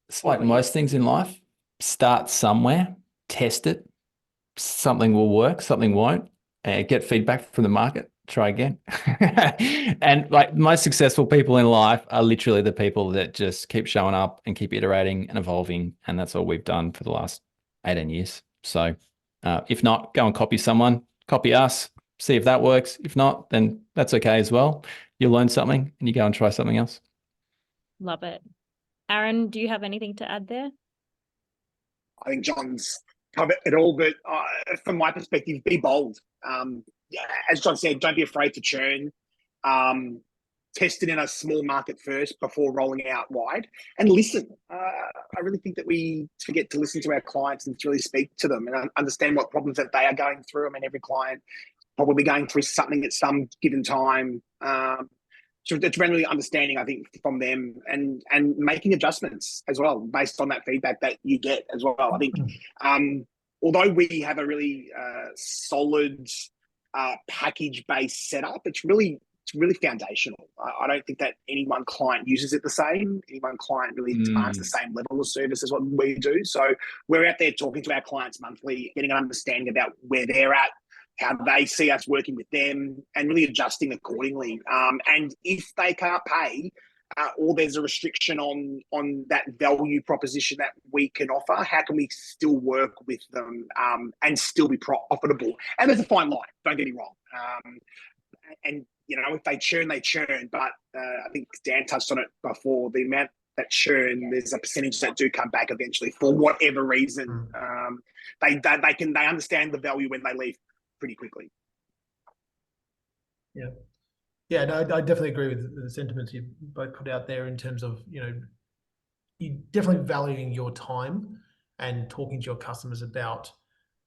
it's like most things in life. Start somewhere, test it. Something will work, something won't. Get feedback from the market, try again. And like most successful people in life are literally the people that just keep showing up and keep iterating and evolving. And that's all we've done for the last 18 years. So if not, go and copy someone, copy us, see if that works. If not, then that's okay as well. You'll learn something and you go and try something else. Love it. Aaron, do you have anything to add there? I think John's covered it all, but from my perspective, be bold. As John said, don't be afraid to churn. Test it in a small market first before rolling out wide, and listen. I really think that we forget to listen to our clients and to really speak to them and understand what problems that they are going through. I mean, every client probably going through something at some given time. So it's really understanding, I think, from them and making adjustments as well based on that feedback that you get as well. I think although we have a really solid package-based setup, it's really foundational. I don't think that any one client uses it the same. Any one client really demands the same level of service as what we do. So we're out there talking to our clients monthly, getting an understanding about where they're at, how they see us working with them, and really adjusting accordingly. And if they can't pay, or there's a restriction on that value proposition that we can offer, how can we still work with them and still be profitable? And there's a fine line, don't get me wrong. And, if they churn, they churn. But I think Dan touched on it before, the amount that churn, there's a percentage that do come back eventually for whatever reason. They understand the value when they leave pretty quickly. Yeah, no, I definitely agree with the sentiments you both put out there in terms of, you definitely valuing your time and talking to your customers about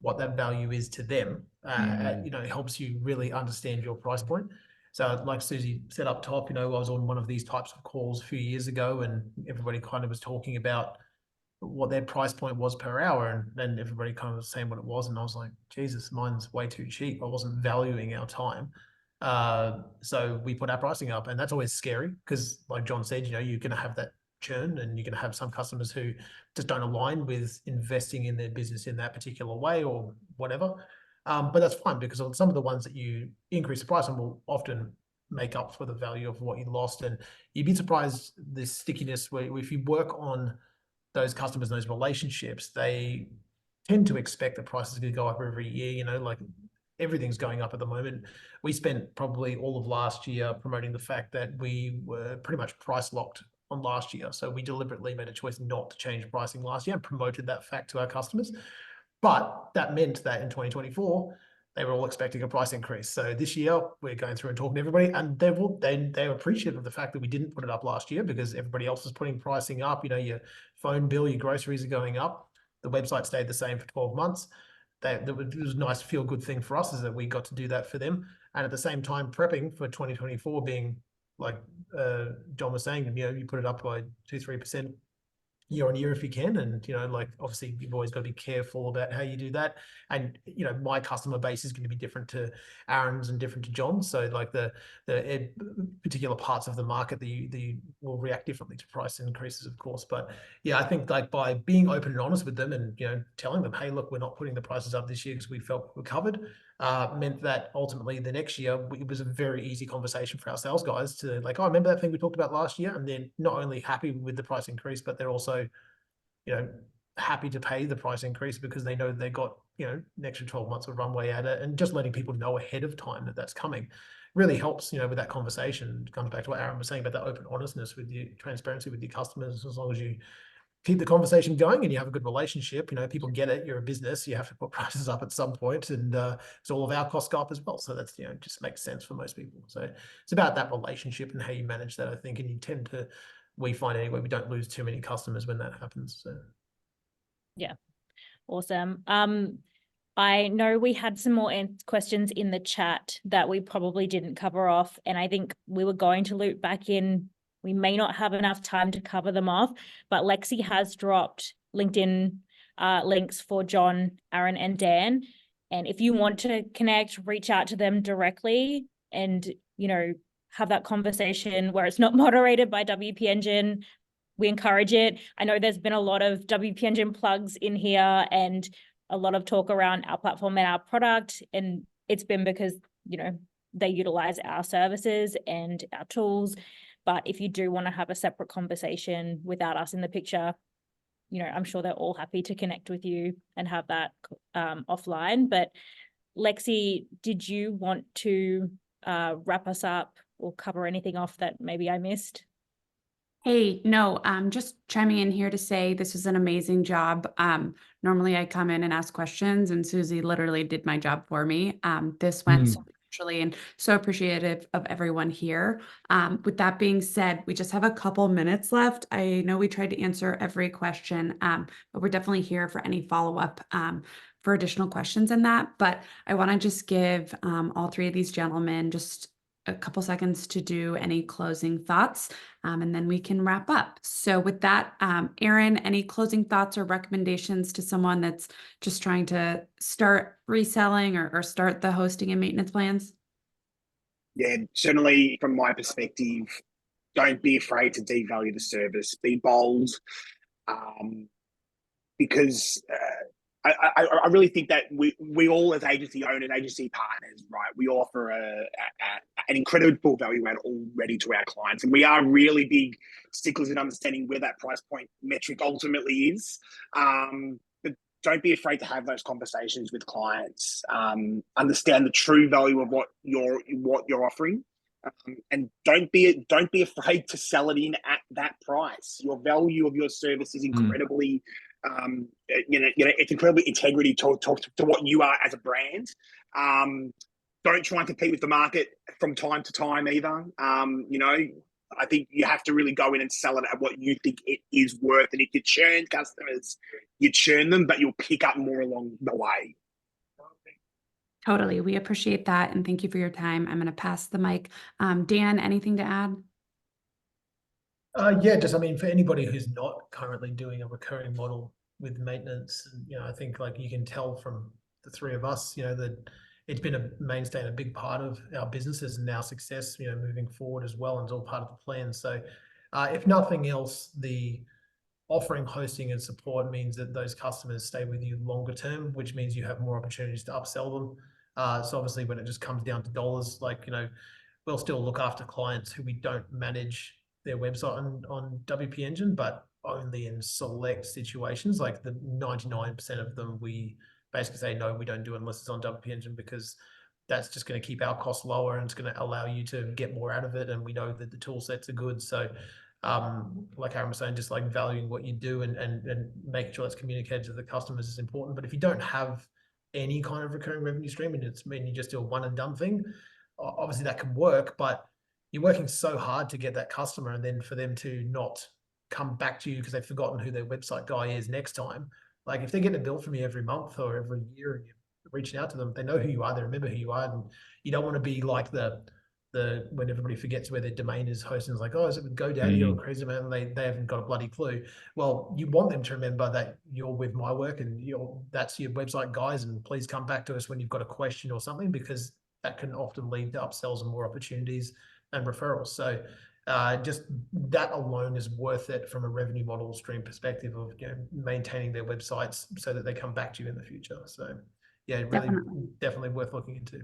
what that value is to them. It helps you really understand your price point. So like Susie said up top, I was on one of these types of calls a few years ago, and everybody kind of was talking about what their price point was per hour, and then everybody kind of was saying what it was, and I was like, Jesus, mine's way too cheap. I wasn't valuing our time. So we put our pricing up, and that's always scary because, like John said, you know, you're going to have that churn, and you're going to have some customers who just don't align with investing in their business in that particular way or whatever. But that's fine, because some of the ones that you increase the price on will often make up for the value of what you lost. And you'd be surprised the stickiness where if you work on those customers, those relationships, they tend to expect the prices to go up every year. You know, like everything's going up at the moment. We spent probably all of last year promoting the fact that we were pretty much price locked on last year. So we deliberately made a choice not to change pricing last year and promoted that fact to our customers. But that meant that in 2024, they were all expecting a price increase. So this year we're going through and talking to everybody, and they're appreciative of the fact that we didn't put it up last year, because everybody else is putting pricing up. You know, your phone bill, your groceries are going up. The website stayed the same for 12 months. It was a nice feel good thing for us, is that we got to do that for them. And at the same time, prepping for 2024, being like John was saying, you know, you put it up by 2-3% year on year if you can. And, you know, like obviously you've always got to be careful about how you do that. And, you know, my customer base is going to be different to Aaron's and different to John's. So like the particular parts of the market, the will react differently to price increases, of course. But yeah, I think like by being open and honest with them, and, you know, telling them, hey, look, we're not putting the prices up this year because we felt we're covered, meant that ultimately the next year it was a very easy conversation for our sales guys to like, oh, remember that thing we talked about last year? And they're not only happy with the price increase, but they're also, you know, happy to pay the price increase because they know they got, you know, an extra 12 months of runway at it. And just letting people know ahead of time that that's coming really helps, you know, with that conversation. It comes back to what Aaron was saying about that open honestness with you, transparency with your customers. As long as you keep the conversation going and you have a good relationship, you know, people get it. You're a business, you have to put prices up at some point, and so all of our costs go up as well. So that's, you know, just makes sense for most people. So it's about that relationship and how you manage that, I think. And you tend to, we find anyway, we don't lose too many customers when that happens. So Yeah, awesome. I know we had some more questions in the chat that we probably didn't cover off, and I think we were going to loop back in. We may not have enough time to cover them off, but Lexi has dropped LinkedIn links for John, Aaron, and Dan. And if you want to connect, reach out to them directly and, you know, have that conversation where it's not moderated by WP Engine. We encourage it. I know there's been a lot of WP Engine plugs in here and a lot of talk around our platform and our product. And it's been because, you know, they utilize our services and our tools. But if you do want to have a separate conversation without us in the picture, you know, I'm sure they're all happy to connect with you and have that offline. But Lexi, did you want to wrap us up or cover anything off that maybe I missed? Hey, no, just chiming in here to say this is an amazing job. Normally I come in and ask questions, and Susie literally did my job for me. This went so naturally, and so appreciative of everyone here. With that being said, we just have a couple minutes left. I know we tried to answer every question, but we're definitely here for any follow-up for additional questions in that. But I want to just give all three of these gentlemen just a couple seconds to do any closing thoughts, and then we can wrap up. So with that, Aaron, any closing thoughts or recommendations to someone that's just trying to start reselling or start the hosting and maintenance plans? Yeah, certainly from my perspective, don't be afraid to devalue the service. Be bold, because I really think that we all, as agency owners, agency partners, right, we offer an incredible value add already to our clients, and we are really big sticklers in understanding where that price point metric ultimately is. But don't be afraid to have those conversations with clients. Understand the true value of what you're offering. And don't be afraid to sell it in at that price. Your value of your service is incredibly, it's incredibly integrity to what you are as a brand. Don't try and compete with the market from time to time either. I think you have to really go in and sell it at what you think it is worth. And if you churn customers, you churn them, but you'll pick up more along the way. Totally. We appreciate that. And thank you for your time. I'm going to pass the mic. Dan, anything to add? Yeah, just, I mean, for anybody who's not currently doing a recurring model with maintenance, I think like you can tell from the three of us, that it's been a mainstay and a big part of our businesses and our success, moving forward as well, and it's all part of the plan. So if nothing else, the offering hosting and support means that those customers stay with you longer term, which means you have more opportunities to upsell them. So obviously when it just comes down to dollars, we'll still look after clients who we don't manage their website on WP Engine, but only in select situations. Like the 99% of them, we basically say, no, we don't do it unless it's on WP Engine, because that's just going to keep our costs lower and it's going to allow you to get more out of it. And we know that the tool sets are good. So like Aaron was saying, just like valuing what you do and making sure that's communicated to the customers is important. But if you don't have any kind of recurring revenue stream and you just do a one and done thing, obviously that can work, but you're working so hard to get that customer, and then for them to not come back to you because they've forgotten who their website guy is next time. Like if they're getting a bill from you every month or every year and you're reaching out to them, they know who you are, they remember who you are, and you don't want to be like the when everybody forgets where their domain is hosted, it's like, oh, is it with GoDaddy or Crazy Man? They haven't got a bloody clue. Well, you want them to remember that you're with My Work and that's your website guys, and please come back to us when you've got a question or something, because that can often lead to upsells and more opportunities and referrals. So just that alone is worth it from a revenue model stream perspective of maintaining their websites so that they come back to you in the future. So yeah, really definitely worth looking into.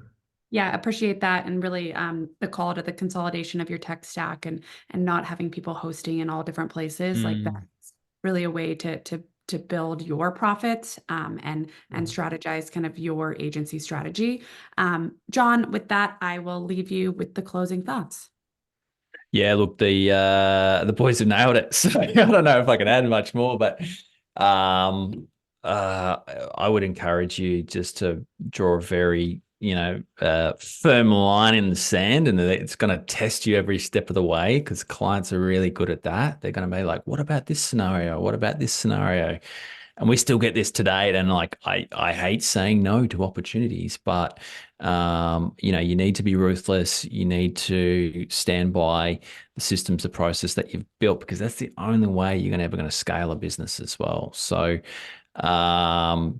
Yeah, appreciate that, and really the call to the consolidation of your tech stack and not having people hosting in all different places. Like that's really a way to build your profits and strategize kind of your agency strategy. John, with that, I will leave you with the closing thoughts. Yeah, look, the boys have nailed it. So I don't know if I can add much more, but I would encourage you just to draw a very firm line in the sand, and it's going to test you every step of the way, because clients are really good at that. They're going to be like, what about this scenario? What about this scenario? And we still get this today. And like, I hate saying no to opportunities, but you need to be ruthless. You need to stand by the systems, the process that you've built, because that's the only way you're ever going to scale a business as well. So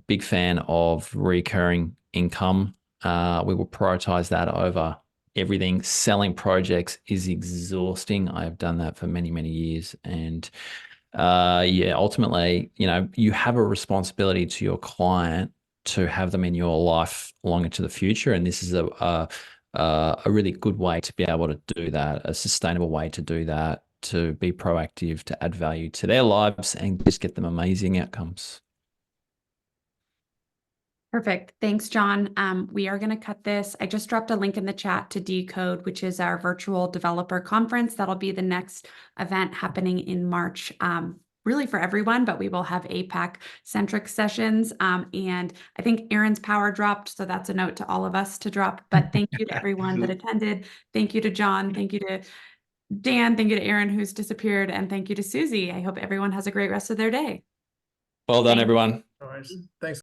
big fan of recurring income. We will prioritize that over everything. Selling projects is exhausting. I have done that for many, many years. And ultimately, you have a responsibility to your client to have them in your life long into the future. And this is a really good way to be able to do that, a sustainable way to do that, to be proactive, to add value to their lives and just get them amazing outcomes. Perfect. Thanks, John. We are going to cut this. I just dropped a link in the chat to Decode, which is our virtual developer conference. That'll be the next event happening in March, really for everyone, but we will have APAC centric sessions. And I think Aaron's power dropped, so that's a note to all of us to drop. But thank you to everyone that attended. Thank you to John. Thank you to Dan. Thank you to Aaron, who's disappeared. And thank you to Susie. I hope everyone has a great rest of their day. Well done, everyone. All right. Thanks.